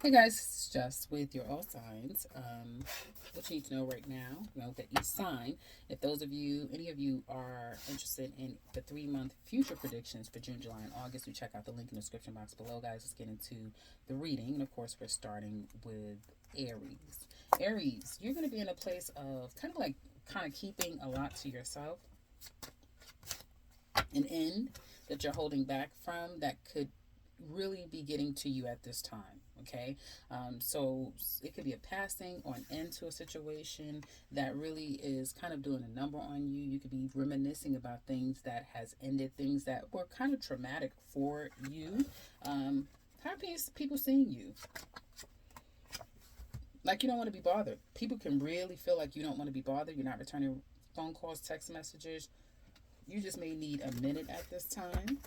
Hey guys, it's just with your all signs. What you need to know right now, that each sign, if those of you, any of you are interested in the 3 month future predictions for June, July, and August, we check out the link in the description box below, guys. Let's get into the reading. And of course, we're starting with Aries. Aries, you're going to be in a place of kind of keeping a lot to yourself, an end that you're holding back from that could really be getting to you at this time. Okay, so it could be a passing or an end to a situation that really is kind of doing a number on you. You could be reminiscing about things that has ended, things that were kind of traumatic for you. Happy is people seeing you like you don't want to be bothered. People can really feel like you don't want to be bothered. You're not returning phone calls, text messages. You just may need a minute at this time.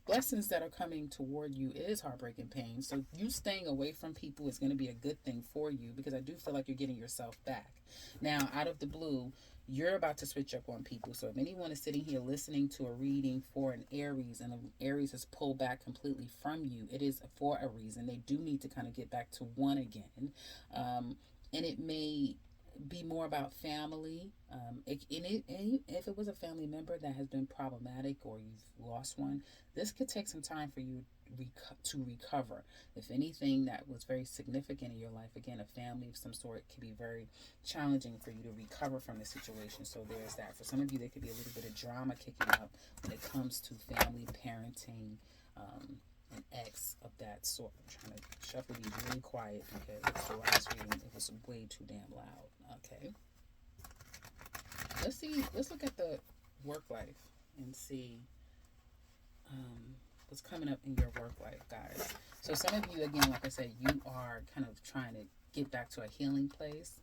Blessings that are coming toward you is heartbreaking pain. So you staying away from people is going to be a good thing for you, because I do feel like you're getting yourself back. Now, out of the blue, you're about to switch up on people. So if anyone is sitting here listening to a reading for an Aries and an Aries is pulled back completely from you, it is for a reason. They do need to kind of get back to one again. And it may be more about family. And if it was a family member that has been problematic or you've lost one, this could take some time for you to recover. If anything that was very significant in your life, again, a family of some sort, can be very challenging for you to recover from the situation. So there's that. For some of you, there could be a little bit of drama kicking up when it comes to family, parenting, an ex of that sort. I'm trying to shuffle these really quiet because the last reading, it was way too damn loud. Okay. Let's look at the work life and see what's coming up in your work life, guys. So some of you, again, like I said, you are kind of trying to get back to a healing place.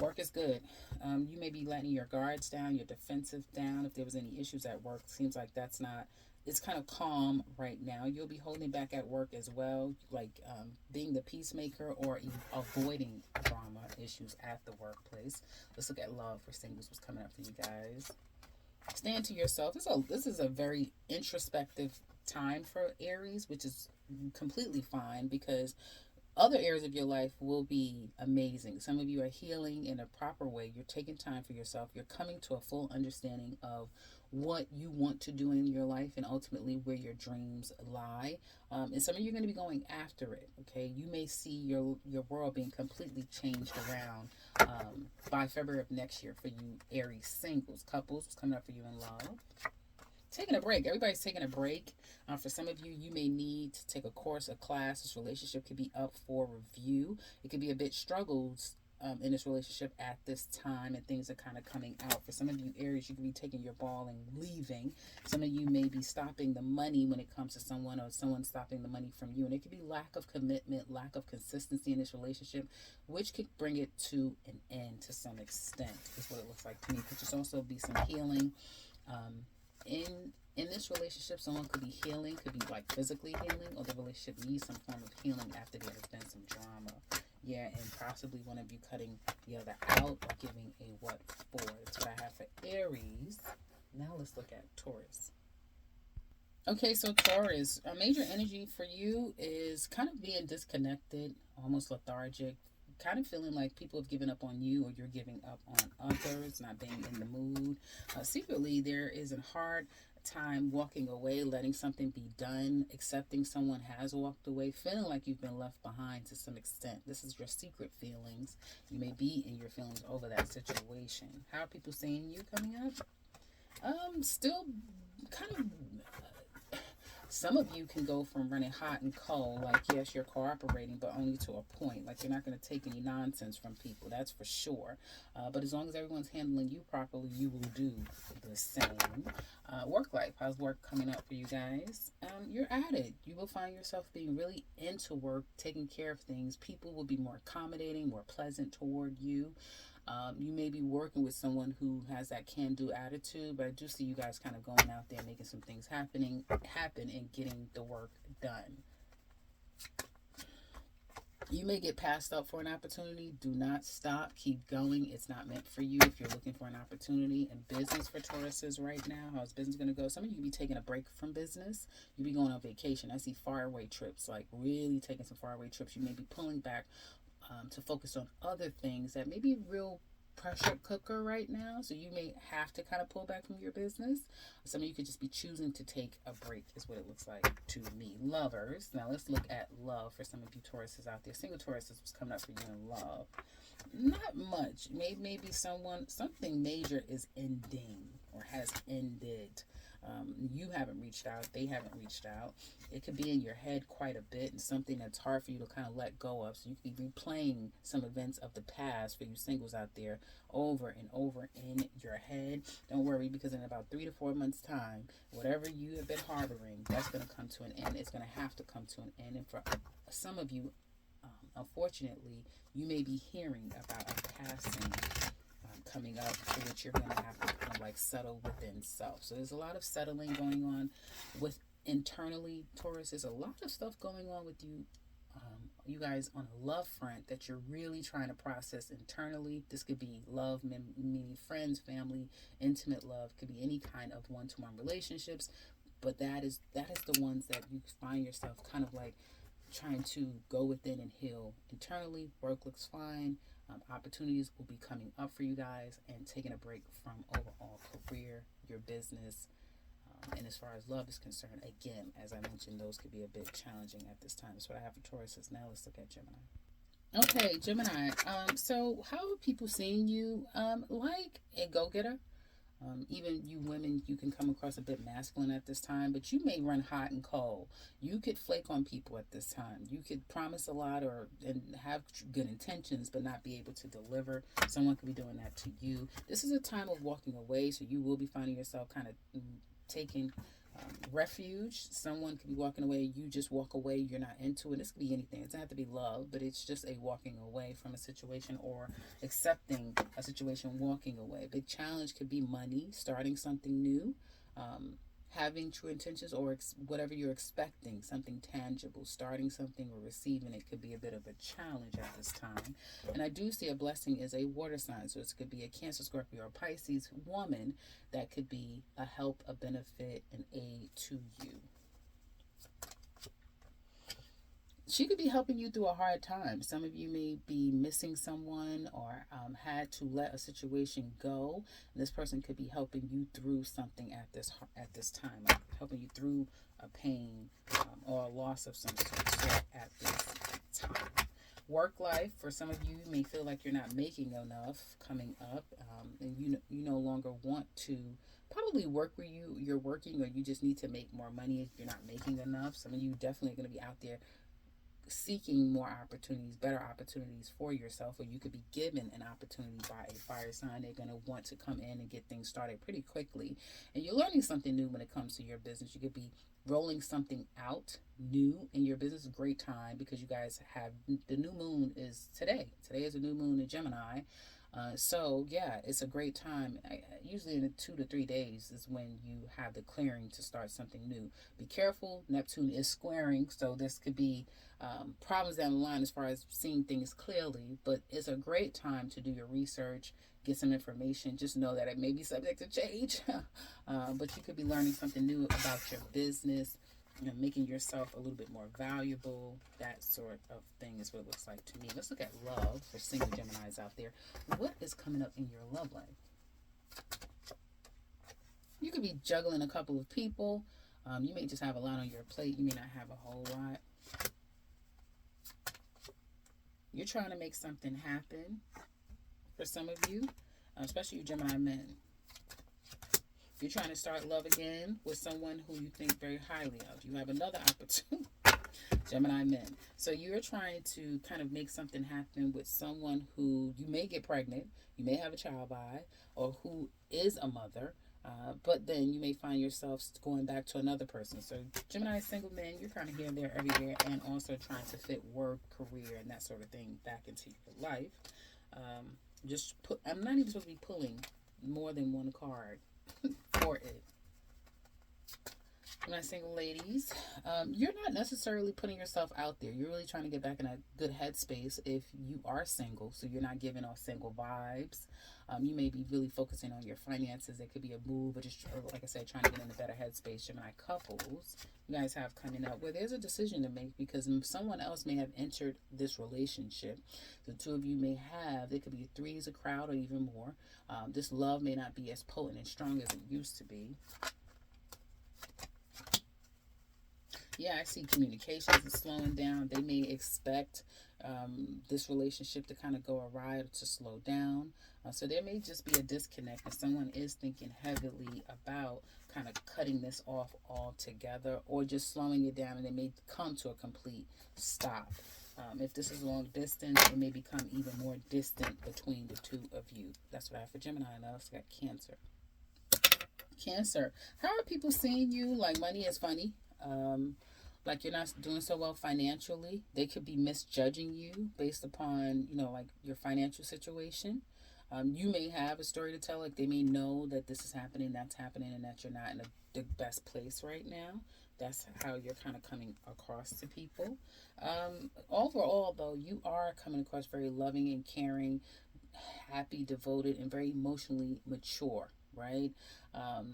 Work is good. You may be letting your guards down, your defensive down. If there was any issues at work, seems like that's not. It's kind of calm right now. You'll be holding back at work as well, like being the peacemaker or avoiding drama issues at the workplace. Let's look at love for singles. What's coming up for you guys? Stand to yourself. This is a very introspective time for Aries, which is completely fine, because other areas of your life will be amazing. Some of you are healing in a proper way. You're taking time for yourself. You're coming to a full understanding of what you want to do in your life and ultimately where your dreams lie. And some of you are going to be going after it. Okay, you may see your world being completely changed around by February of next year for you Aries singles. Couples, what's coming up for you in love? Taking a break. Everybody's taking a break. For some of you, you may need to take a course, a class. This relationship could be up for review. It could be a bit struggles in this relationship at this time, and things are kind of coming out. For some of you Aries, you could be taking your ball and leaving. Some of you may be stopping the money when it comes to someone, or someone stopping the money from you. And it could be lack of commitment, lack of consistency in this relationship, which could bring it to an end to some extent, is what it looks like to me. Could just also be some healing. In this relationship, someone could be healing, could be like physically healing, or the relationship needs some form of healing after there has been some drama. Yeah, and possibly one of you cutting the other out or giving a what for. That's what I have for Aries. Now let's look at Taurus. Okay, so Taurus, a major energy for you is kind of being disconnected, almost lethargic, kind of feeling like people have given up on you, or you're giving up on others, not being in the mood. Secretly, there is a hard time walking away, letting something be done, accepting someone has walked away, feeling like you've been left behind to some extent. This is your secret feelings. You may be in your feelings over that situation. How are people seeing you coming up? Still kind of some of you can go from running hot and cold, like, yes, you're cooperating, but only to a point. Like, you're not going to take any nonsense from people, that's for sure. But as long as everyone's handling you properly, you will do the same. Work life, how's work coming up for you guys? You're at it. You will find yourself being really into work, taking care of things. People will be more accommodating, more pleasant toward you. You may be working with someone who has that can-do attitude, but I do see you guys kind of going out there, making some things happen and getting the work done. You may get passed up for an opportunity. Do not stop. Keep going. It's not meant for you if you're looking for an opportunity in business for Tauruses right now. How's business going to go? Some of you could be taking a break from business. You be going on vacation. I see faraway trips, like really taking some faraway trips. You may be pulling back to focus on other things that may be real pressure cooker right now, so you may have to kind of pull back from your business. Some of you could just be choosing to take a break is what it looks like to me. Lovers, now let's look at love for some of you Tauruses out there. Single Tauruses, what's coming up for you in love? Not much. Maybe something major is ending or has ended. You haven't reached out, they haven't reached out. It could be in your head quite a bit and something that's hard for you to kind of let go of. So you could be replaying some events of the past for you singles out there over and over in your head. Don't worry, because in about 3 to 4 months time, whatever you have been harboring, that's going to come to an end. It's going to have to come to an end. And for some of you, unfortunately, you may be hearing about a passing coming up, for which you're going to have to kind of like settle within self. So there's a lot of settling going on with internally, Taurus. There's a lot of stuff going on with you, you guys, on a love front that you're really trying to process internally. This could be love, meaning friends, family, intimate love. Could be any kind of one-to-one relationships, but that is the ones that you find yourself kind of like trying to go within and heal internally. Work looks fine. Opportunities will be coming up for you guys, and taking a break from overall career, your business, and as far as love is concerned, again, as I mentioned, those could be a bit challenging at this time. That's what I have for Tauruses. Now let's look at Gemini. Okay, Gemini. So how are people seeing you? Like a go-getter. Even you women, you can come across a bit masculine at this time, but you may run hot and cold. You could flake on people at this time. You could promise a lot and have good intentions, but not be able to deliver. Someone could be doing that to you. This is a time of walking away, so you will be finding yourself kind of taking refuge. Someone could be walking away. You just walk away. You're not into it. This could be anything. It doesn't have to be love, but it's just a walking away from a situation or accepting a situation, walking away. Big challenge could be money, starting something new, having true intentions, or whatever you're expecting, something tangible, starting something or receiving it could be a bit of a challenge at this time. And I do see a blessing is a water sign. So it could be a Cancer, Scorpio, or Pisces woman that could be a help, a benefit, an aid to you. She could be helping you through a hard time. Some of you may be missing someone or had to let a situation go. And this person could be helping you through something at this time, like helping you through a pain or a loss of some sort at this time. Work life, for some of you, you may feel like you're not making enough coming up, and you no longer want to probably work where you're working, or you just need to make more money if you're not making enough. Some of you definitely are going to be out there seeking more opportunities, better opportunities for yourself, or you could be given an opportunity by a fire sign. They're going to want to come in and get things started pretty quickly, and you're learning something new when it comes to your business. You could be rolling something out new in your business. Great time, because you guys have the new moon is today is a new moon in Gemini. So yeah, it's a great time. Usually in 2 to 3 days is when you have the clearing to start something new. Be careful, Neptune is squaring, so this could be problems down the line as far as seeing things clearly, but it's a great time to do your research, get some information. Just know that it may be subject to change, but you could be learning something new about your business, making yourself a little bit more valuable. That sort of thing is what it looks like to me. Let's look at love for single Geminis out there. What is coming up in your love life? You could be juggling a couple of people. You may just have a lot on your plate. You may not have a whole lot. You're trying to make something happen for some of you, especially you Gemini men. You're trying to start love again with someone who you think very highly of. You have another opportunity, Gemini men. So you're trying to kind of make something happen with someone who you may get pregnant, you may have a child by, or who is a mother, but then you may find yourself going back to another person. So Gemini single men, you're kind of here, there, everywhere, and also trying to fit work, career, and that sort of thing back into your life. I'm not even supposed to be pulling more than one card for it. My single ladies, you're not necessarily putting yourself out there. You're really trying to get back in a good headspace if you are single. So you're not giving off single vibes. You may be really focusing on your finances. It could be a move, or just, like I said, trying to get in a better headspace. Gemini couples, you guys have coming up where there's a decision to make because someone else may have entered this relationship. The two of you may have, it could be threes, a crowd, or even more. This love may not be as potent and strong as it used to be. Yeah, I see communications is slowing down. They may expect this relationship to kind of go awry or to slow down. So there may just be a disconnect and someone is thinking heavily about kind of cutting this off altogether or just slowing it down, and it may come to a complete stop. If this is long distance, it may become even more distant between the two of you. That's what I have for Gemini. And I also got Cancer. Cancer, how are people seeing you? Like money is funny. Like you're not doing so well financially. They could be misjudging you based upon, like your financial situation. You may have a story to tell. Like they may know that this is happening, that's happening, and that you're not in the best place right now. That's how you're kind of coming across to people. Overall, though, you are coming across very loving and caring, happy, devoted, and very emotionally mature, right?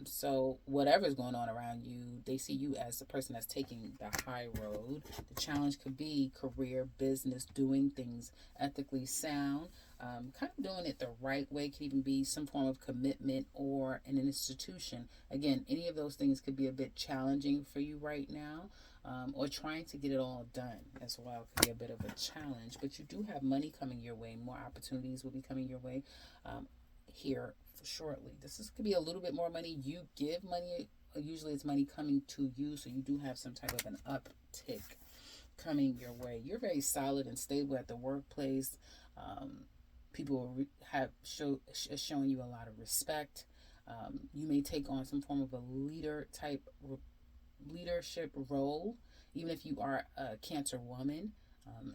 So whatever's going on around you, they see you as the person that's taking the high road. The challenge could be career, business, doing things ethically sound, kind of doing it the right way. Could even be some form of commitment or an institution. Again, any of those things could be a bit challenging for you right now. Or trying to get it all done as well could be a bit of a challenge. But you do have money coming your way. More opportunities will be coming your way here shortly. Could be a little bit more money. You give money. Usually it's money coming to you. So you do have some type of an uptick coming your way. You're very solid and stable at the workplace. People have showing you a lot of respect. You may take on some form of a leadership role, even if you are a Cancer woman.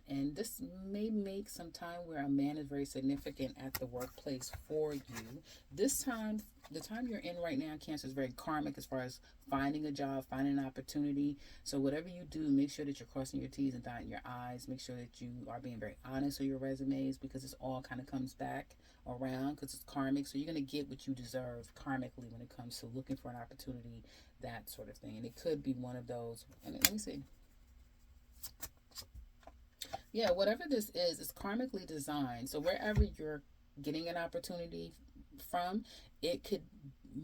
And this may make some time where a man is very significant at the workplace for you. This time, the time you're in right now, Cancer, is very karmic as far as finding a job, finding an opportunity. So whatever you do, make sure that you're crossing your T's and dotting your I's. Make sure that you are being very honest with your resumes, because this all kind of comes back around because it's karmic. So you're going to get what you deserve karmically when it comes to looking for an opportunity, that sort of thing. And it could be one of those. And let me see. Yeah, whatever this is, it's karmically designed. So wherever you're getting an opportunity from, it could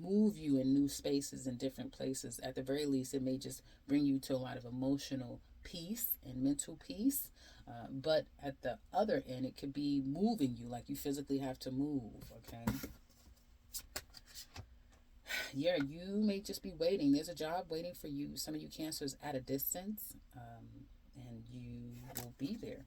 move you in new spaces and different places. At the very least, it may just bring you to a lot of emotional peace and mental peace. But at the other end, it could be moving you, like you physically have to move, okay? Yeah, you may just be waiting. There's a job waiting for you. Some of you Cancers at a distance, and you will be there.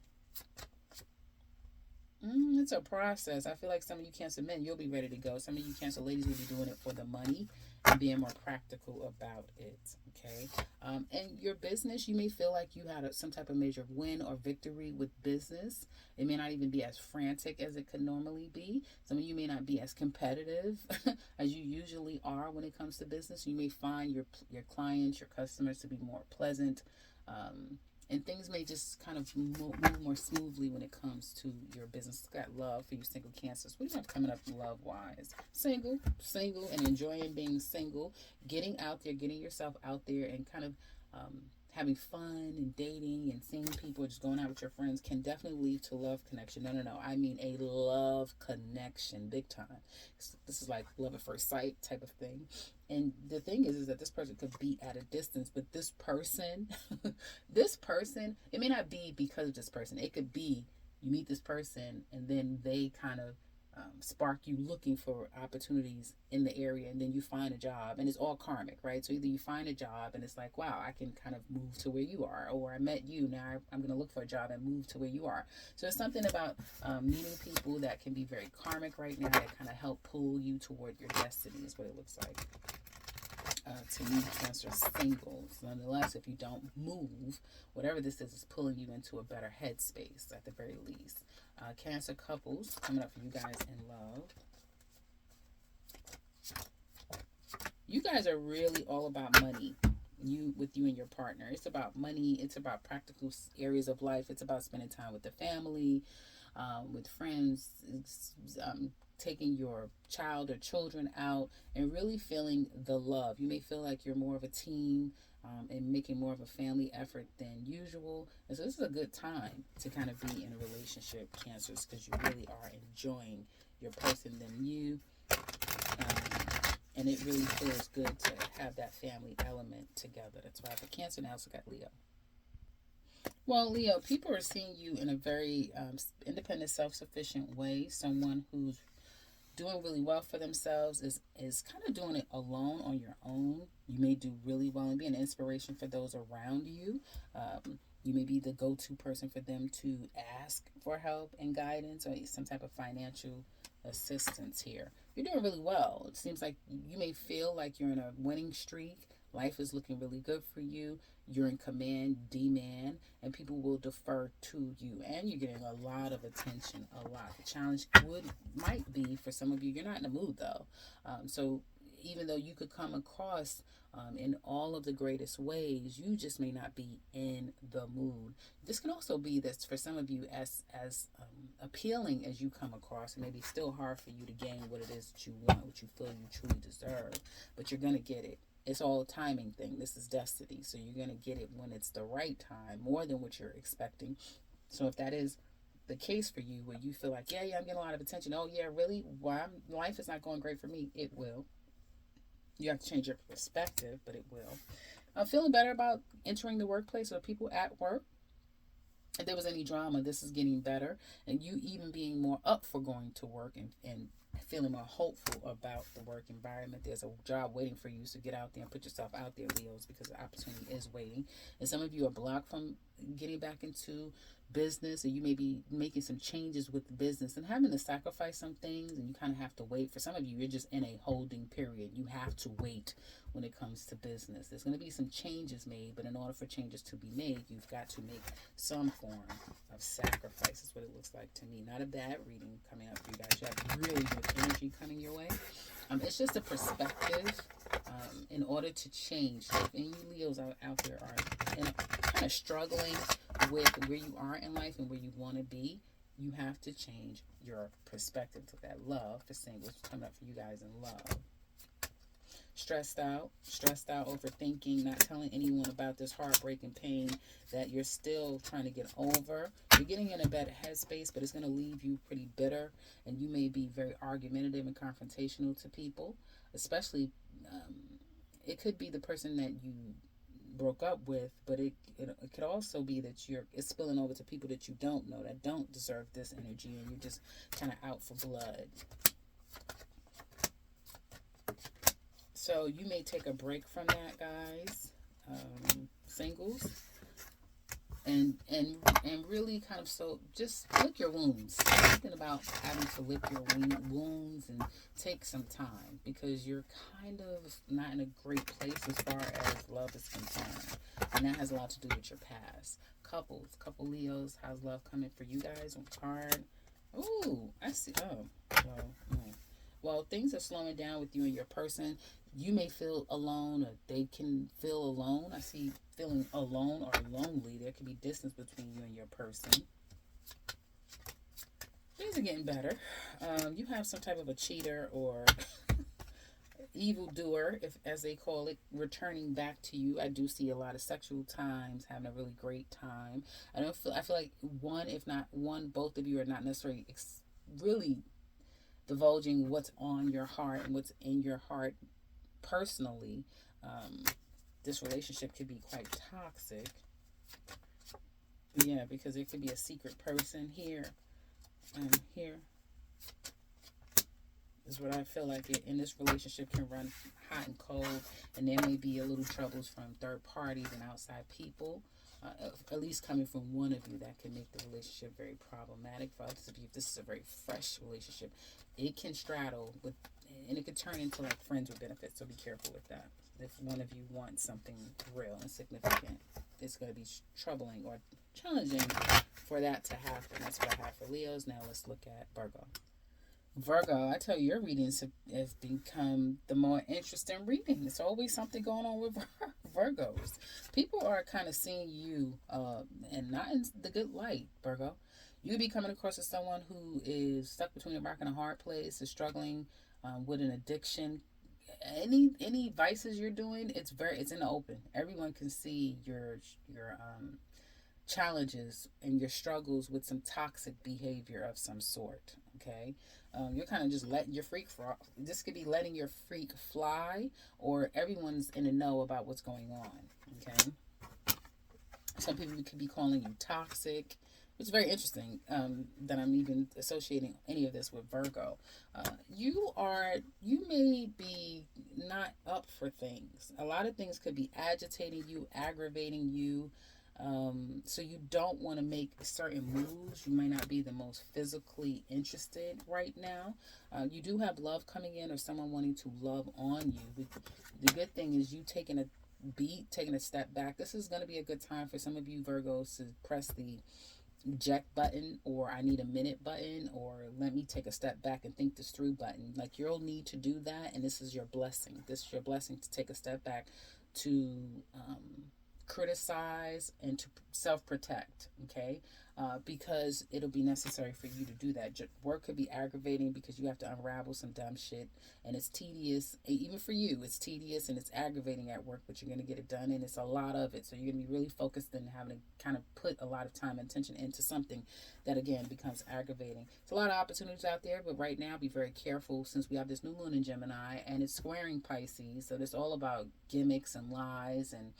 It's a process. I feel like some of you Cancer men, you'll be ready to go. Some of you Cancer ladies will be doing it for the money and being more practical about it, okay? And your business, you may feel like you had some type of major win or victory with business. It may not even be as frantic as it could normally be. Some of you may not be as competitive as you usually are when it comes to business. You may find your clients, your customers to be more pleasant, and things may just kind of move more smoothly when it comes to your business. Got love for you single Cancers. What do you have coming up love-wise? Single, and enjoying being single. Getting out there, getting yourself out there, and kind of having fun and dating and seeing people, just going out with your friends can definitely lead to love connection. No. I mean a love connection, big time. This is like love at first sight type of thing. And the thing is that this person could be at a distance, but this person, it may not be because of this person. It could be you meet this person and then they kind of spark you looking for opportunities in the area, and then you find a job, and it's all karmic, right? So either you find a job and it's like, wow, I can kind of move to where you are, or I met you, now I'm going to look for a job and move to where you are. So it's something about meeting people that can be very karmic right now, that kind of help pull you toward your destiny is what it looks like. To me, Cancer singles. Nonetheless, if you don't move, whatever this is pulling you into a better headspace at the very least. Cancer couples, coming up for you guys in love. You guys are really all about money. with you and your partner. It's about money. It's about practical areas of life. It's about spending time with the family, with friends. It's taking your child or children out and really feeling the love. You may feel like you're more of a team, and making more of a family effort than usual. And so this is a good time to kind of be in a relationship, Cancers, because you really are enjoying your person than you. And it really feels good to have that family element together. That's why I have a Cancer, now also got Leo. Well, Leo, people are seeing you in a very independent, self-sufficient way. Someone who's doing really well for themselves, is kind of doing it alone on your own. You may do really well and be an inspiration for those around you. You may be the go-to person for them to ask for help and guidance or some type of financial assistance here. You're doing really well. It seems like you may feel like you're in a winning streak. Life is looking really good for you. You're in command, demand, and people will defer to you. And you're getting a lot of attention, a lot. The challenge might be for some of you, you're not in the mood though. So even though you could come across in all of the greatest ways, you just may not be in the mood. This can also be that for some of you, as appealing as you come across, it may be still hard for you to gain what it is that you want, what you feel you truly deserve, but you're going to get it. It's all a timing thing. This is destiny. So you're going to get it when it's the right time, more than what you're expecting. So if that is the case for you, where you feel like, yeah, I'm getting a lot of attention. Oh, yeah, really? Why? Life is not going great for me. It will. You have to change your perspective, but it will. I'm feeling better about entering the workplace or people at work. If there was any drama, this is getting better. And you even being more up for going to work and feeling more hopeful about the work environment. There's a job waiting for you, so get out there and put yourself out there, Leos, because the opportunity is waiting. And some of you are blocked from getting back into business, or you may be making some changes with the business and having to sacrifice some things, and you kind of have to wait. For some of you, you're just in a holding period. You have to wait when it comes to business. There's going to be some changes made, but in order for changes to be made, you've got to make some form of sacrifice. Is what it looks like to me. Not a bad reading coming up for you guys. You have really good energy coming your way. It's just a perspective in order to change. So if any you Leos out there are kind of struggling with where you are in life and where you want to be, you have to change your perspective to that. Love, for saying what's coming up for you guys in love. Stressed out, overthinking, not telling anyone about this heartbreaking pain that you're still trying to get over. You're getting in a better headspace, but it's going to leave you pretty bitter, and you may be very argumentative and confrontational to people, especially it could be the person that you broke up with, but it could also be that it's spilling over to people that you don't know, that don't deserve this energy, and you're just kind of out for blood. So you may take a break from that, guys, singles, and really kind of, so just lick your wounds. Thinking about having to lick your wounds and take some time, because you're kind of not in a great place as far as love is concerned, and that has a lot to do with your past. Couple Leos, how's love coming for you guys on card? Ooh, I see. Well, things are slowing down with you and your person. You may feel alone, or they can feel alone. I see feeling alone or lonely. There could be distance between you and your person. Things are getting better. You have some type of a cheater or evildoer, as they call it, returning back to you. I do see a lot of sexual times, having a really great time. I feel like one, if not one, both of you are not necessarily really divulging what's on your heart and what's in your heart personally. This relationship could be quite toxic. Yeah, because there could be a secret person here and here. Is what I feel like in this relationship can run hot and cold, and there may be a little troubles from third parties and outside people, at least coming from one of you, that can make the relationship very problematic. For others of you, if this is a very fresh relationship, it can straddle with, and it could turn into like friends with benefits, so be careful with that. If one of you wants something real and significant, it's going to be troubling or challenging for that to happen. That's what I have for Leos. Now let's look at Virgo. Virgo, I tell you, your readings have become the more interesting reading. There's always something going on with Virgos. People are kind of seeing you, and not in the good light, Virgo. You be coming across as someone who is stuck between a rock and a hard place, is struggling with an addiction. Any vices you're doing, it's in the open. Everyone can see your challenges and your struggles with some toxic behavior of some sort. Okay, you're kind of just letting your freak fly. This could be letting your freak fly, or everyone's in the know about what's going on. Okay, some people could be calling you toxic. It's very interesting that I'm even associating any of this with Virgo. You may be not up for things. A lot of things could be agitating you, aggravating you. So you don't want to make certain moves. You might not be the most physically interested right now. You do have love coming in, or someone wanting to love on you. The good thing is you taking a step back. This is going to be a good time for some of you Virgos to press the eject button, or I need a minute button, or let me take a step back and think this through button. Like, you'll need to do that, and this is your blessing. This is your blessing to take a step back, to criticize and to self-protect. Okay, because it'll be necessary for you to do that. Work could be aggravating because you have to unravel some dumb shit, and it's tedious. Even for you, it's tedious and it's aggravating at work, but you're going to get it done, and it's a lot of it. So you're going to be really focused and having to kind of put a lot of time and attention into something that, again, becomes aggravating. It's a lot of opportunities out there, but right now be very careful, since we have this new moon in Gemini and it's squaring Pisces. So it's all about gimmicks and lies and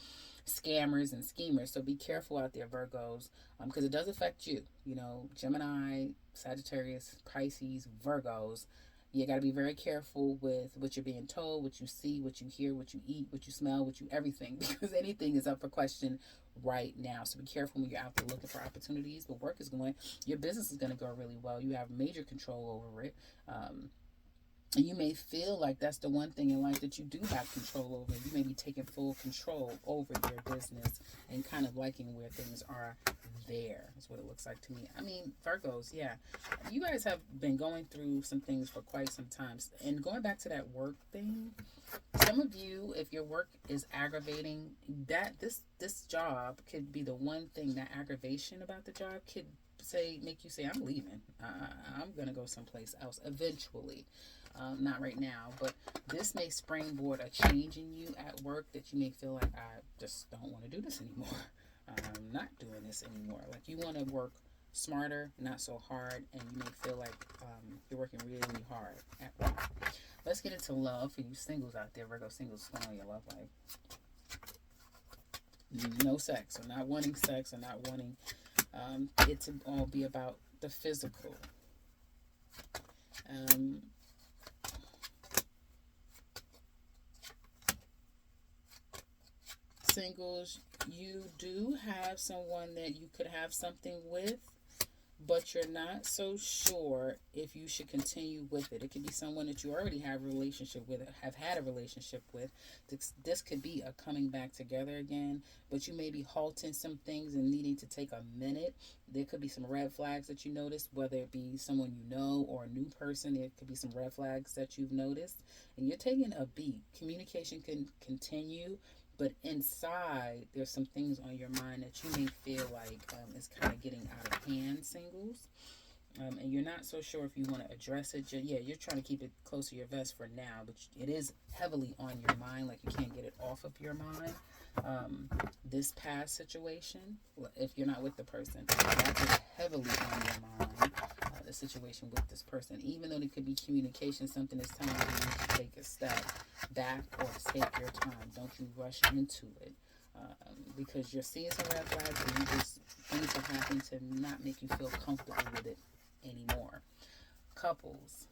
scammers and schemers. So be careful out there, Virgos, because it does affect you. You know, Gemini, Sagittarius, Pisces, Virgos. You got to be very careful with what you're being told, what you see, what you hear, what you eat, what you smell, everything, because anything is up for question right now. So be careful when you're out there looking for opportunities. But your business is going to go really well. You have major control over it. And you may feel like that's the one thing in life that you do have control over. You may be taking full control over your business and kind of liking where things are there. That's what it looks like to me. I mean, Virgos, yeah. You guys have been going through some things for quite some time. And going back to that work thing, some of you, if your work is aggravating, that this job could be the one thing, that aggravation about the job could make you say, I'm leaving. I'm going to go someplace else eventually. Not right now, but this may springboard a change in you at work, that you may feel like, I just don't want to do this anymore. I'm not doing this anymore. Like, you want to work smarter, not so hard, and you may feel like you're working really hard at work. Let's get into love for you singles out there, Virgo singles. What's going on in your love life? No sex, or not wanting sex, or not wanting it to all be about the physical. Singles, you do have someone that you could have something with, but you're not so sure if you should continue with it. It could be someone that you already have a relationship with, have had a relationship with. This could be a coming back together again, but you may be halting some things and needing to take a minute. There could be some red flags that you notice, whether it be someone you know or a new person. There could be some red flags that you've noticed, and you're taking a beat. Communication can continue, but inside, there's some things on your mind that you may feel like is kind of getting out of hand, singles. And you're not so sure if you want to address it. You're trying to keep it close to your vest for now, but it is heavily on your mind, like you can't get it off of your mind. This past situation, if you're not with the person, that is heavily on your mind. The situation with this person, even though there could be communication, something is telling you to take a step back or take your time. Don't you rush into it, because you're seeing some red flags, and things are happening to not make you feel comfortable with it anymore. Couples,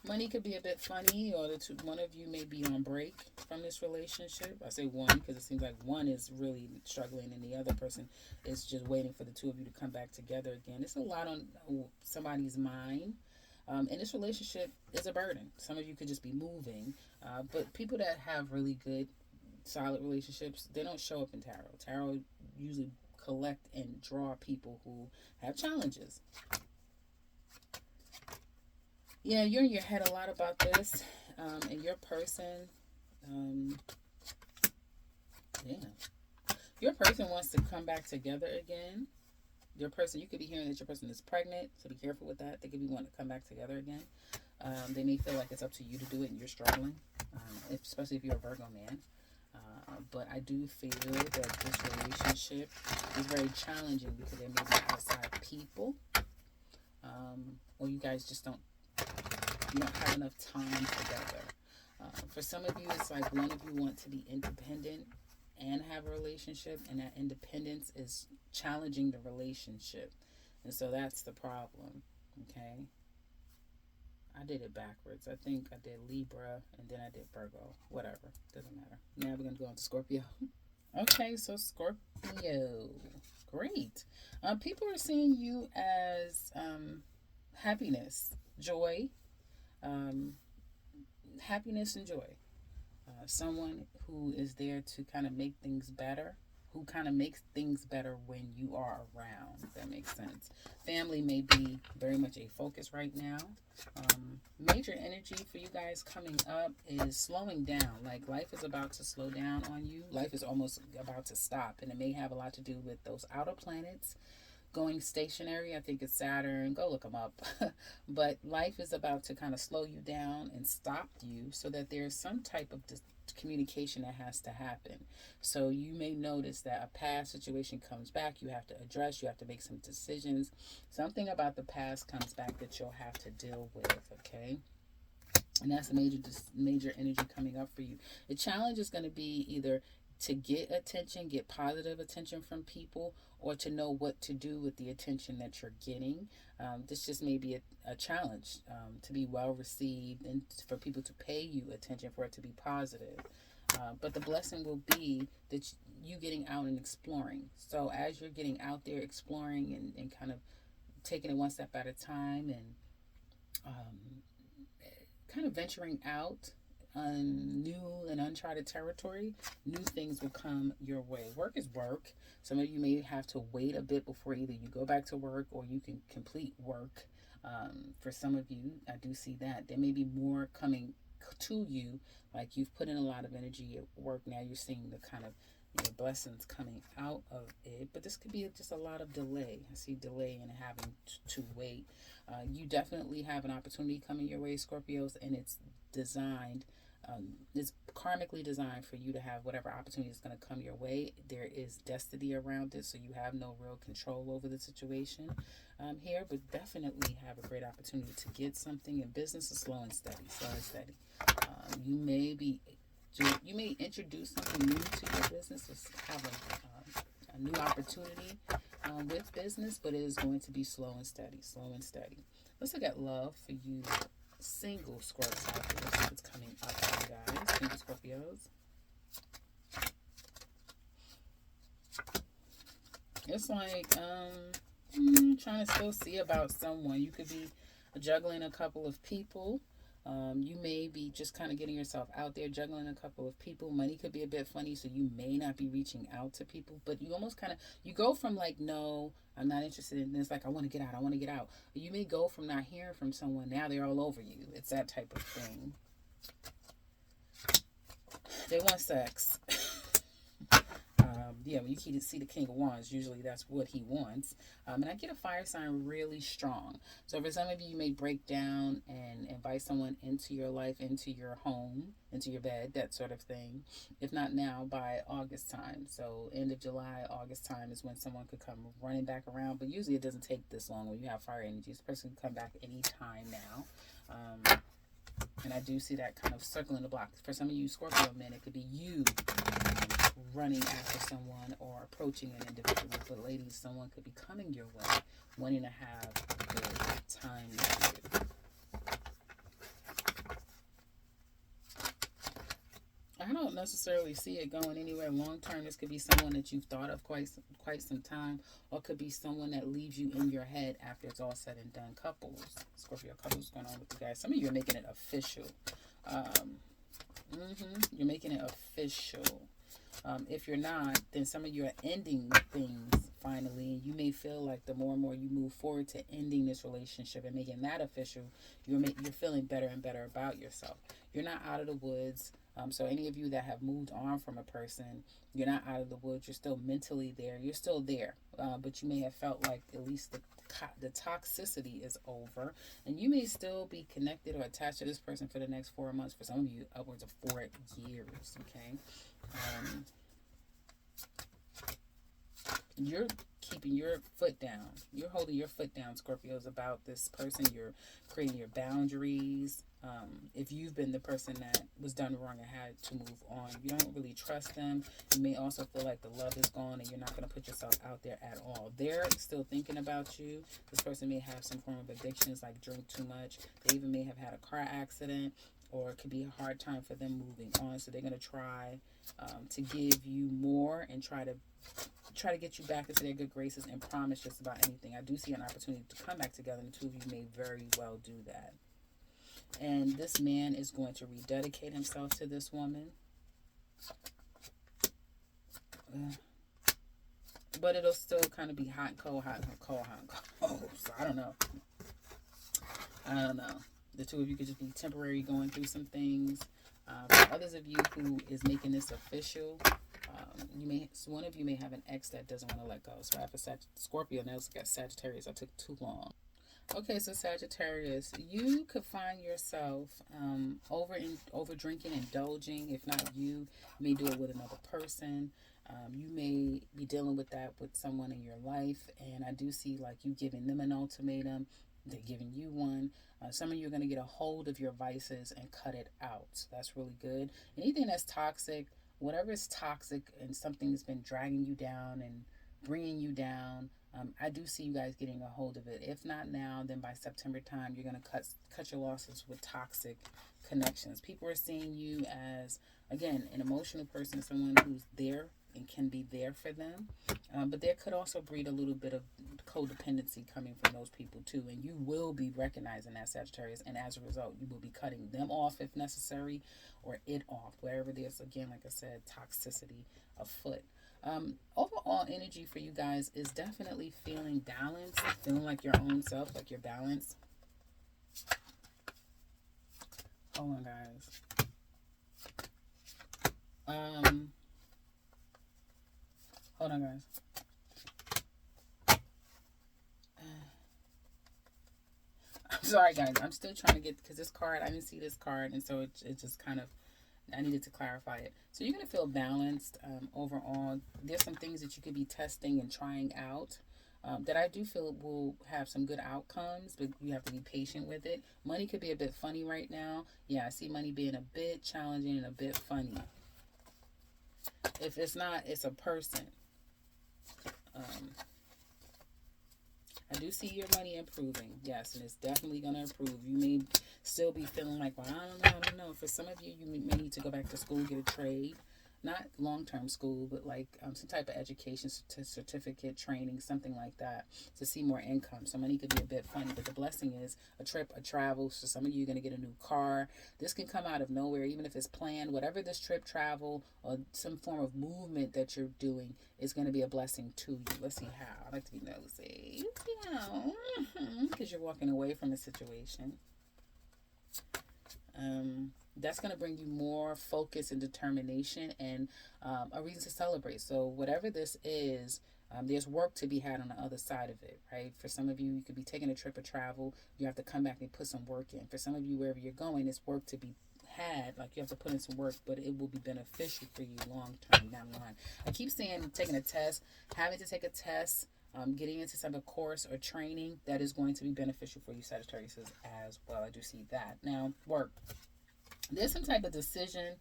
money could be a bit funny, or one of you may be on break from this relationship. I say one because it seems like one is really struggling and the other person is just waiting for the two of you to come back together again. It's a lot on somebody's mind. And this relationship is a burden. Some of you could just be moving. But people that have really good, solid relationships, they don't show up in tarot. Tarot usually collect and draw people who have challenges. Yeah, you're in your head a lot about this. And your person, Your person wants to come back together again. Your person, you could be hearing that your person is pregnant, so be careful with that. They could be wanting to come back together again. They may feel like it's up to you to do it and you're struggling, especially if you're a Virgo man. But I do feel that this relationship is very challenging because there may be outside people, or you guys just you don't have enough time together. For some of you, it's like one of you want to be independent and have a relationship, and that independence is challenging the relationship, and so that's the problem. Okay, I did it backwards. I think I did Libra and then I did Virgo. Whatever, doesn't matter. Now we're gonna go into Scorpio. Okay, so Scorpio, great. People are seeing you as happiness, joy, happiness and joy. Someone who is there to kind of make things better, who kind of makes things better when you are around, if that makes sense. Family may be very much a focus right now. Major energy for you guys coming up is slowing down. Like life is about to slow down on you. Life is almost about to stop, and it may have a lot to do with those outer planets going stationary. I think it's Saturn. Go look them up. But life is about to kind of slow you down and stop you so that there's some type of communication that has to happen. So you may notice that a past situation comes back. You have to address, you have to make some decisions. Something about the past comes back that you'll have to deal with, okay? And that's a major energy coming up for you. The challenge is going to be either to get attention, get positive attention from people, or to know what to do with the attention that you're getting. This just may be a challenge to be well received and for people to pay you attention, for it to be positive. But the blessing will be that you getting out and exploring. So as you're getting out there exploring and kind of taking it one step at a time and kind of venturing out on new and uncharted territory, new things will come your way. Work is work. Some of you may have to wait a bit before either you go back to work or you can complete work. For some of you, I do see that. There may be more coming to you, like you've put in a lot of energy at work. Now you're seeing the kind of blessings coming out of it, but this could be just a lot of delay. I see delay in having to wait. You definitely have an opportunity coming your way, Scorpios, and it's designed, it's karmically designed for you to have whatever opportunity is going to come your way. There is destiny around it, so you have no real control over the situation here, but definitely have a great opportunity to get something. And business is slow and steady, you may introduce something new to your business, or have a new opportunity with business, but it is going to be slow and steady. Let's look at love for you single Scorpios out there. Let's see what's coming up for you guys, single Scorpios. It's like trying to still see about someone. You could be juggling a couple of people. You may be just kind of getting yourself out there, juggling a couple of people. Money could be a bit funny, so you may not be reaching out to people, but you almost kind of, you go from like, no, I'm not interested in this, like, I want to get out. You may go from not hearing from someone, now they're all over you. It's that type of thing. They want sex. When you see the King of Wands, usually that's what he wants. And I get a fire sign really strong. So for some of you, you may break down and invite someone into your life, into your home, into your bed, that sort of thing. If not now, by August time. So end of July, August time is when someone could come running back around. But usually it doesn't take this long when you have fire energy. This person can come back anytime now. And I do see that kind of circling the block. For some of you Scorpio men, it could be you running after someone or approaching an individual. But ladies, someone could be coming your way, wanting to have a good time with you. I don't necessarily see it going anywhere long term. This could be someone that you've thought of quite some time, or could be someone that leaves you in your head after it's all said and done. Couples, Scorpio couples going on with you guys. Some of you are making it official. You're making it official. If you're not, then some of you are ending things finally. You may feel like the more and more you move forward to ending this relationship and making that official, you're feeling better and better about yourself. You're not out of the woods. So any of you that have moved on from a person, you're not out of the woods. You're still mentally there. You're still there. But you may have felt like at least the toxicity is over. And you may still be connected or attached to this person for the next 4 months. For some of you, upwards of 4 years. Okay. You're keeping your foot down. You're holding your foot down, Scorpios, about this person. You're creating your boundaries. If you've been the person that was done wrong and had to move on, you don't really trust them. You may also feel like the love is gone and you're not going to put yourself out there at all. They're still thinking about you. This person may have some form of addictions, like drink too much. They even may have had a car accident, or it could be a hard time for them moving on. So they're going to try to give you more and try to get you back into their good graces and promise just about anything. I do see an opportunity to come back together, and the two of you may very well do that. And this man is going to rededicate himself to this woman. But it'll still kind of be hot and cold, hot and cold, hot and cold. So I don't know. The two of you could just be temporary going through some things. For others of you who is making this official, one of you may have an ex that doesn't want to let go. So I have a Scorpio, and I also got Sagittarius. I took too long. Okay, so Sagittarius, you could find yourself over drinking, indulging. If not you may do it with another person. You may be dealing with that with someone in your life, and I do see like you giving them an ultimatum. They're giving you one. Some of you are going to get a hold of your vices and cut it out. That's really good. Anything that's toxic, whatever is toxic and something that's been dragging you down and bringing you down, I do see you guys getting a hold of it. If not now, then by September time, you're going to cut your losses with toxic connections. People are seeing you as, again, an emotional person, someone who's there and can be there for them. But there could also breed a little bit of codependency coming from those people too. And you will be recognizing that, Sagittarius. And as a result, you will be cutting them off if necessary, or it off, wherever there's, again, like I said, toxicity afoot. Overall energy for you guys is definitely feeling balanced, feeling like your own self, like you're balanced. Hold on, guys. Hold on, guys. I'm sorry, guys. I'm still trying to get, because this card, I didn't see this card, and so it just kind of, I needed to clarify it. So you're going to feel balanced overall. There's some things that you could be testing and trying out that I do feel will have some good outcomes, but you have to be patient with it. Money could be a bit funny right now. Yeah, I see money being a bit challenging and a bit funny. If it's not, it's a person. I do see your money improving, yes, and it's definitely going to improve. You may still be feeling like, well, I don't know. For some of you, you may need to go back to school, get a trade. Not long-term school, but like some type of education, certificate, training, something like that, to see more income. So money could be a bit funny, but the blessing is a trip, a travel. So some of you are going to get a new car. This can come out of nowhere, even if it's planned. Whatever this trip, travel, or some form of movement that you're doing is going to be a blessing to you. Let's see how. I like to be nosy. Because you're walking away from a situation. That's going to bring you more focus and determination and a reason to celebrate. So whatever this is, there's work to be had on the other side of it, right? For some of you, you could be taking a trip or travel. You have to come back and put some work in. For some of you, wherever you're going, it's work to be had. Like you have to put in some work, but it will be beneficial for you long term down the line. I keep saying taking a test, having to take a test, getting into some course or training that is going to be beneficial for you, Sagittarius, as well. I do see that. Now, work. There's some type of decision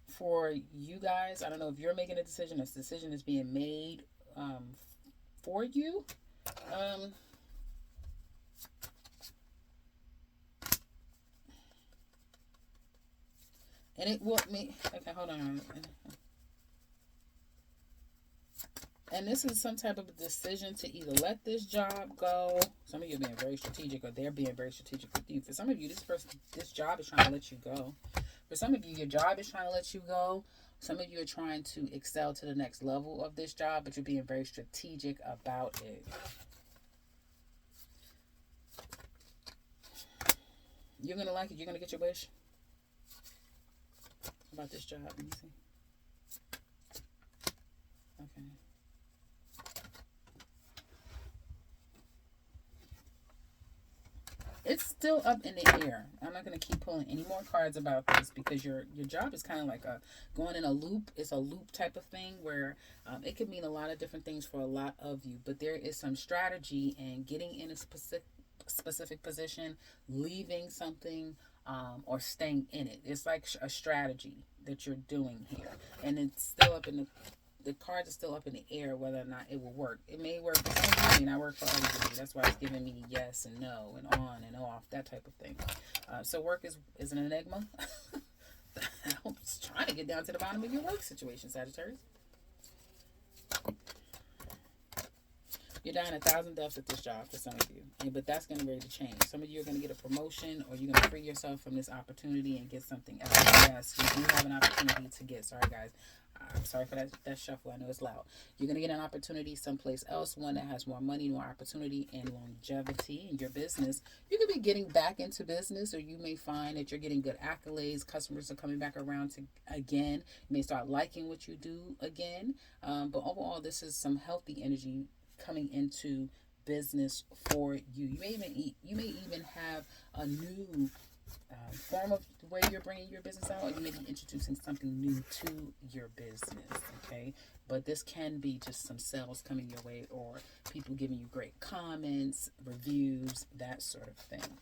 for you guys. I don't know if you're making a decision. This decision is being made for you. And it will me. Okay, hold on. And this is some type of a decision to either let this job go. Some of you are being very strategic, or they're being very strategic with you. For some of you, this job is trying to let you go. For some of you, your job is trying to let you go. Some of you are trying to excel to the next level of this job, but you're being very strategic about it. You're going to like it. You're going to get your wish. about this job? Let me see. Okay. It's still up in the air. I'm not going to keep pulling any more cards about this because your job is kind of like a going in a loop. It's a loop type of thing where it could mean a lot of different things for a lot of you. But there is some strategy in getting in a specific position, leaving something, or staying in it. It's like a strategy that you're doing here, and it's still up in the cards are still up in the air whether or not it will work. It may work for some of you, it may not work for everybody. That's why it's giving me yes and no and on and off, that type of thing. So work is an enigma. I'm just trying to get down to the bottom of your work situation, Sagittarius. You're dying 1,000 deaths at this job for some of you, but that's going to ready to change. Some of you are going to get a promotion, or you're going to free yourself from this opportunity and get something else. Yes, you do have an opportunity to get. Sorry, guys. I'm sorry for that shuffle. I know it's loud. You're going to get an opportunity someplace else, one that has more money, more opportunity, and longevity in your business. You could be getting back into business, or you may find that you're getting good accolades. Customers are coming back around to again. You may start liking what you do again. But overall, this is some healthy energy coming into business for you. You may even have a new form of the way you're bringing your business out, or you may be introducing something new to your business. Okay, but this can be just some sales coming your way, or people giving you great comments, reviews, that sort of thing.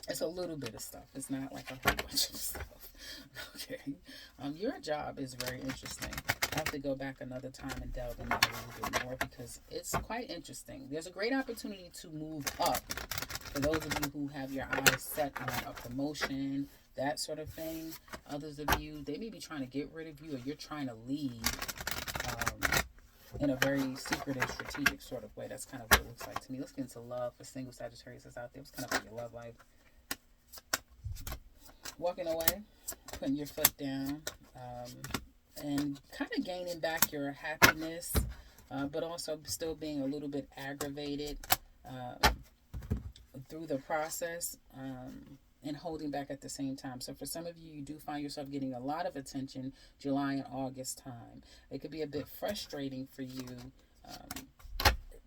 It's a little bit of stuff. It's not like a whole bunch of stuff. Okay. Your job is very interesting. I have to go back another time and delve into it a little bit more because it's quite interesting. There's a great opportunity to move up. For those of you who have your eyes set on a promotion, that sort of thing. Others of you, they may be trying to get rid of you, or you're trying to leave in a very secretive, strategic sort of way. That's kind of what it looks like to me. Let's get into love for single Sagittarius that's out there. It's kind of like your love life. Walking away, putting your foot down, and kind of gaining back your happiness, but also still being a little bit aggravated through the process, and holding back at the same time. So for some of you, you do find yourself getting a lot of attention July and August time. It could be a bit frustrating for you,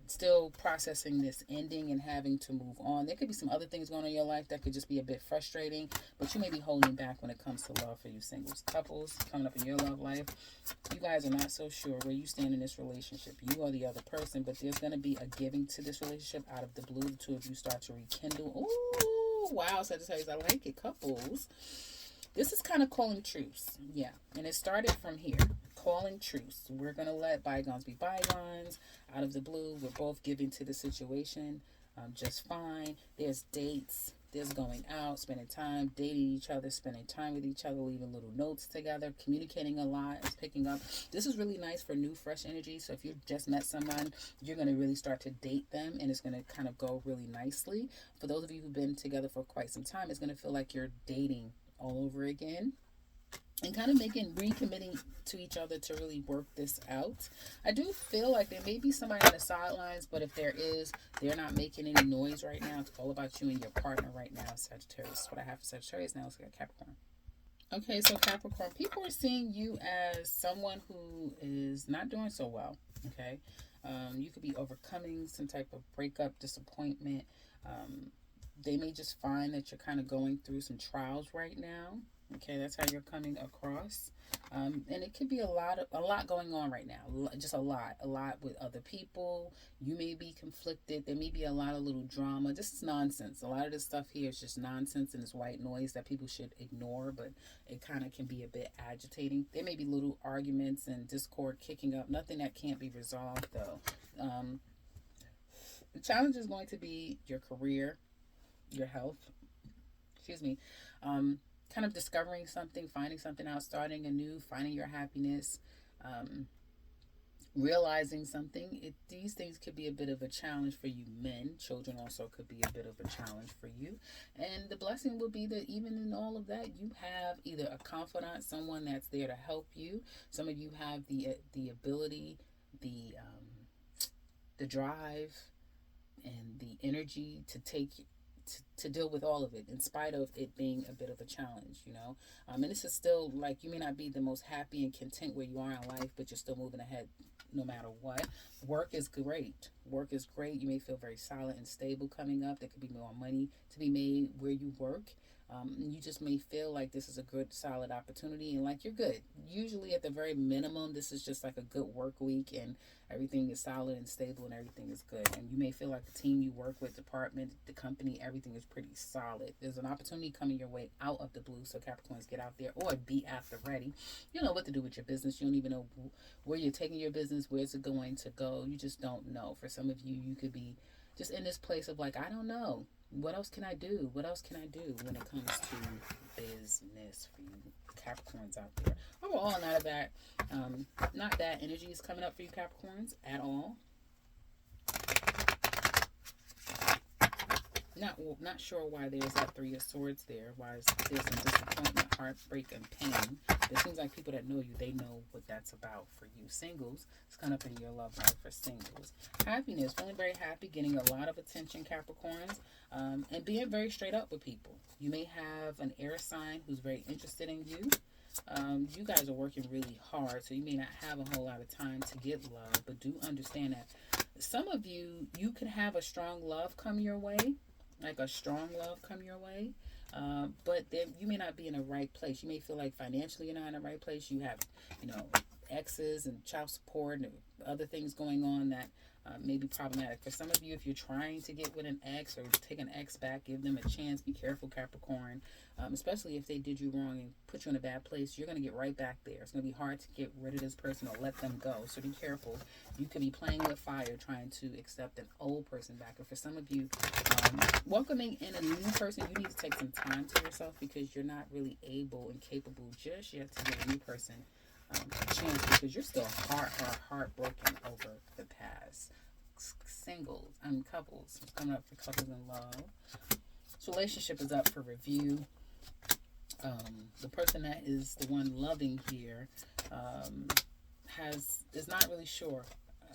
still processing this ending and having to move on. There could be some other things going on in your life that could just be a bit frustrating, but you may be holding back when it comes to love for you singles. Couples coming up in your love life, you guys are not so sure where you stand in this relationship. You are the other person, but there's going to be a giving to this relationship out of the blue. The two of you start to rekindle. Ooh, wow, Sagittarius, I like it. Couples. This is kind of calling truce. Yeah, and it started from here. Calling truce. We're going to let bygones be bygones. Out of the blue, we're both giving to the situation just fine. There's dates. There's going out, spending time, dating each other, spending time with each other, leaving little notes together, communicating a lot, is picking up. This is really nice for new, fresh energy. So if you just met someone, you're going to really start to date them, and it's going to kind of go really nicely. For those of you who've been together for quite some time, it's going to feel like you're dating all over again. And kind of recommitting to each other to really work this out. I do feel like there may be somebody on the sidelines, but if there is, they're not making any noise right now. It's all about you and your partner right now, Sagittarius. What I have for Sagittarius now is Capricorn. Okay, so Capricorn, people are seeing you as someone who is not doing so well. Okay, you could be overcoming some type of breakup, disappointment. They may just find that you're kind of going through some trials right now. Okay, that's how you're coming across. And it could be a lot going on right now. Just a lot with other people. You may be conflicted. There may be a lot of little drama. This is nonsense. A lot of this stuff here is just nonsense, and it's white noise that people should ignore, but it kind of can be a bit agitating. There may be little arguments and discord kicking up. Nothing that can't be resolved, though. The challenge is going to be your career, your health. Excuse me. Kind of discovering something, finding something out, starting anew, finding your happiness, realizing something. These things could be a bit of a challenge for you men. Children also could be a bit of a challenge for you. And the blessing will be that even in all of that, you have either a confidant, someone that's there to help you. Some of you have the ability, the drive, and the energy to to deal with all of it, in spite of it being a bit of a challenge, you know. And this is still, like, you may not be the most happy and content where you are in life, but you're still moving ahead no matter what. Work is great. Work is great. You may feel very solid and stable coming up. There could be more money to be made where you work. You just may feel like this is a good, solid opportunity, and like you're good. Usually, at the very minimum, this is just like a good work week, and everything is solid and stable, and everything is good. And you may feel like the team you work with, department, the company, everything is pretty solid. There's an opportunity coming your way out of the blue, so Capricorns, get out there or be at the ready. You know what to do with your business. You don't even know where you're taking your business, where's it going to go. You just don't know. For some of you, you could be just in this place of like, I don't know. What else can I do? What else can I do when it comes to business for you Capricorns out there? Overall, not bad energy is coming up for you Capricorns at all. Not sure why there's that Three of Swords there. Why there's some disappointment, heartbreak, and pain. It seems like people that know you, they know what that's about for you. Singles, it's coming up in your love life for singles. Happiness, feeling very happy, getting a lot of attention, Capricorns, and being very straight up with people. You may have an air sign who's very interested in you. You guys are working really hard, so you may not have a whole lot of time to give love, but do understand that some of you could have a strong love come your way, like a strong love come your way, but then you may not be in the right place. You may feel like financially you're not in the right place. You have, exes and child support and other things going on that may be problematic. For some of you, if you're trying to get with an ex or take an ex back, give them a chance. Be careful, Capricorn, especially if they did you wrong and put you in a bad place. You're going to get right back there. It's going to be hard to get rid of this person or let them go. So be careful. You could be playing with fire trying to accept an old person back. Or for some of you, welcoming in a new person, you need to take some time to yourself because you're not really able and capable just yet to give a new person a chance because you're still heartbroken over the past. Couples. It's coming up for couples in love. This relationship is up for review. The person that is the one loving here is not really sure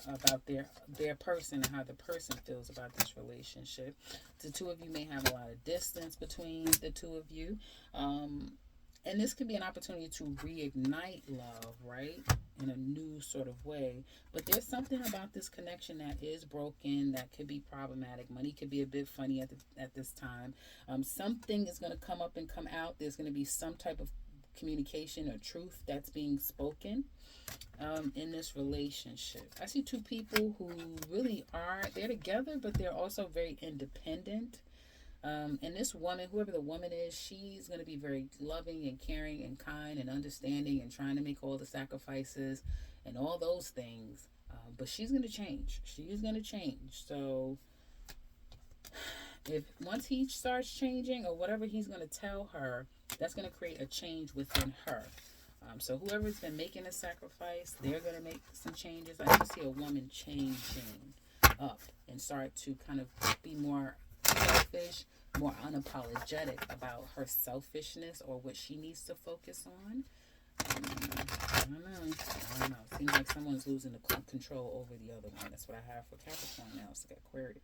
about their person and how the person feels about this relationship. The two of you may have a lot of distance between the two of you. And this could be an opportunity to reignite love, right? In a new sort of way. But there's something about this connection that is broken, that could be problematic. Money could be a bit funny at this time. Something is going to come up and come out. There's going to be some type of communication or truth that's being spoken in this relationship. I see two people who really they're together, but they're also very independent. And this woman, whoever the woman is, she's going to be very loving and caring and kind and understanding and trying to make all the sacrifices and all those things. But she's going to change. She's going to change. So if once he starts changing or whatever he's going to tell her, that's going to create a change within her. So whoever's been making a sacrifice, they're going to make some changes. I just see a woman changing up and start to kind of be more selfish, more unapologetic about her selfishness or what she needs to focus on. I don't know. Seems like someone's losing the control over the other one. That's what I have for Capricorn now. It's like Aquarius.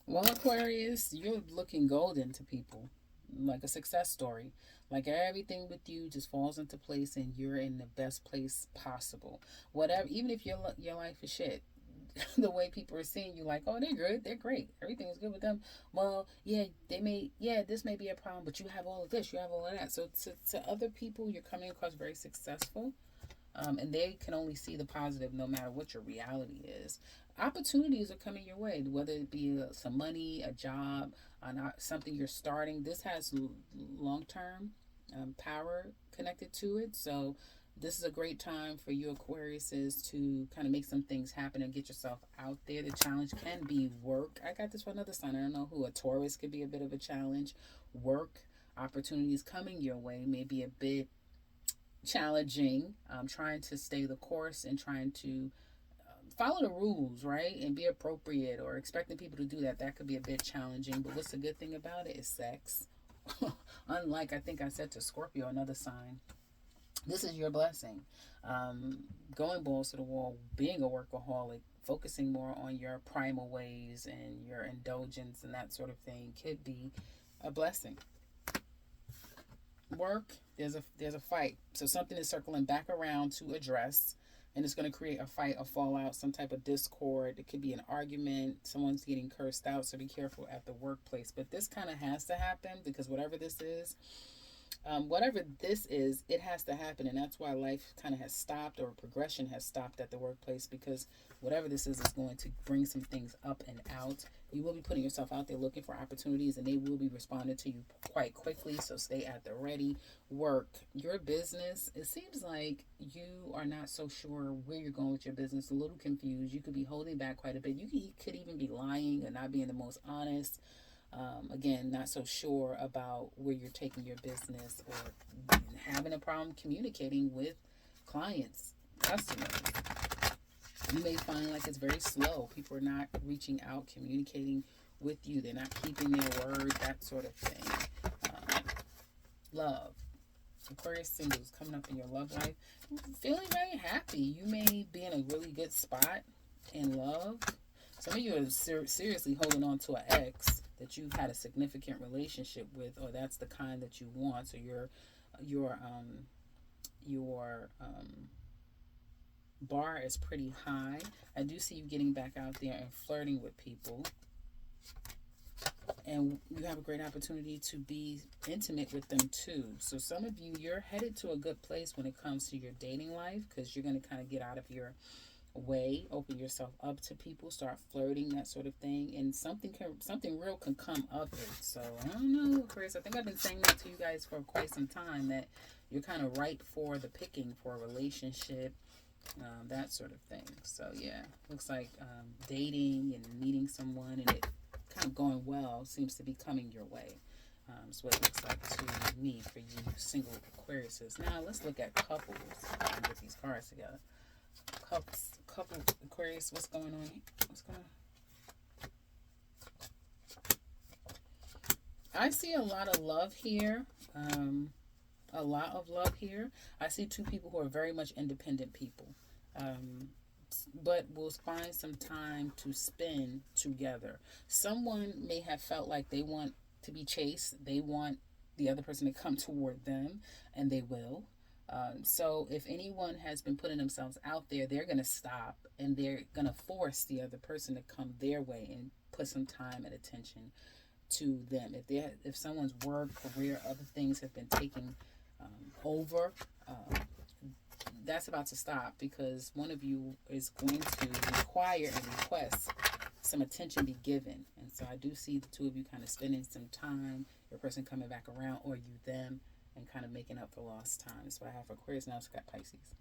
Well, Aquarius, you're looking golden to people. Like a success story. Like everything with you just falls into place and you're in the best place possible. Whatever, even if your life is shit. The way people are seeing you, like, oh, they're good, they're great, everything is good with them. Well, this may be a problem, but you have all of this, you have all of that. So to other people, you're coming across very successful, and they can only see the positive no matter what your reality is. Opportunities are coming your way, whether it be some money, a job, something you're starting. This has long-term power connected to it, so this is a great time for you Aquariuses to kind of make some things happen and get yourself out there. The challenge can be work. I got this for another sign. I don't know who. A Taurus could be a bit of a challenge. Work opportunities coming your way may be a bit challenging. Trying to stay the course and trying to follow the rules, right? And be appropriate or expecting people to do that. That could be a bit challenging. But what's the good thing about it is sex. Unlike, I think I said to Scorpio, another sign. This is your blessing. Going balls to the wall, being a workaholic, focusing more on your primal ways and your indulgence and that sort of thing could be a blessing. Work, there's a fight. So something is circling back around to address, and it's going to create a fight, a fallout, some type of discord. It could be an argument. Someone's getting cursed out, so be careful at the workplace. But this kind of has to happen because whatever this is, it has to happen, and that's why life kind of has stopped, or progression has stopped at the workplace, because whatever this is going to bring some things up and out. You will be putting yourself out there looking for opportunities, and they will be responding to you quite quickly, so stay at the ready. Work, your business, it seems like you are not so sure where you're going with your business, a little confused. You could be holding back quite a bit. You could even be lying or not being the most honest. Again, not so sure about where you're taking your business, or having a problem communicating with clients, customers. You may find like it's very slow. People are not reaching out, communicating with you. They're not keeping their word, that sort of thing. Love. Aquarius singles coming up in your love life. Feeling very happy. You may be in a really good spot in love. Some of you are seriously holding on to an ex that you've had a significant relationship with, or that's the kind that you want. So your bar is pretty high. I do see you getting back out there and flirting with people, and you have a great opportunity to be intimate with them too. So some of you, you're headed to a good place when it comes to your dating life, because you're going to kind of get out of your way, open yourself up to people, start flirting, that sort of thing, and something real can come of it. So I don't know, Chris, I think I've been saying that to you guys for quite some time, that you're kind of ripe for the picking for a relationship, that sort of thing. So yeah, looks like dating and meeting someone and it kind of going well seems to be coming your way. That's what it looks like to me for you single Aquariuses. Now let's look at couples and get these cards together. Couple Aquarius, what's going on? I see a lot of love here. A lot of love here. I see two people who are very much independent people, but will find some time to spend together. Someone may have felt like they want to be chased. They want the other person to come toward them, and they will. So if anyone has been putting themselves out there, they're going to stop and they're going to force the other person to come their way and put some time and attention to them. If someone's work, career, other things have been taking over, that's about to stop, because one of you is going to require and request some attention be given. And so I do see the two of you kind of spending some time, your person coming back around, or you them, and kind of making up for lost time. That's what I have for Aquarius. Now it's got Pisces.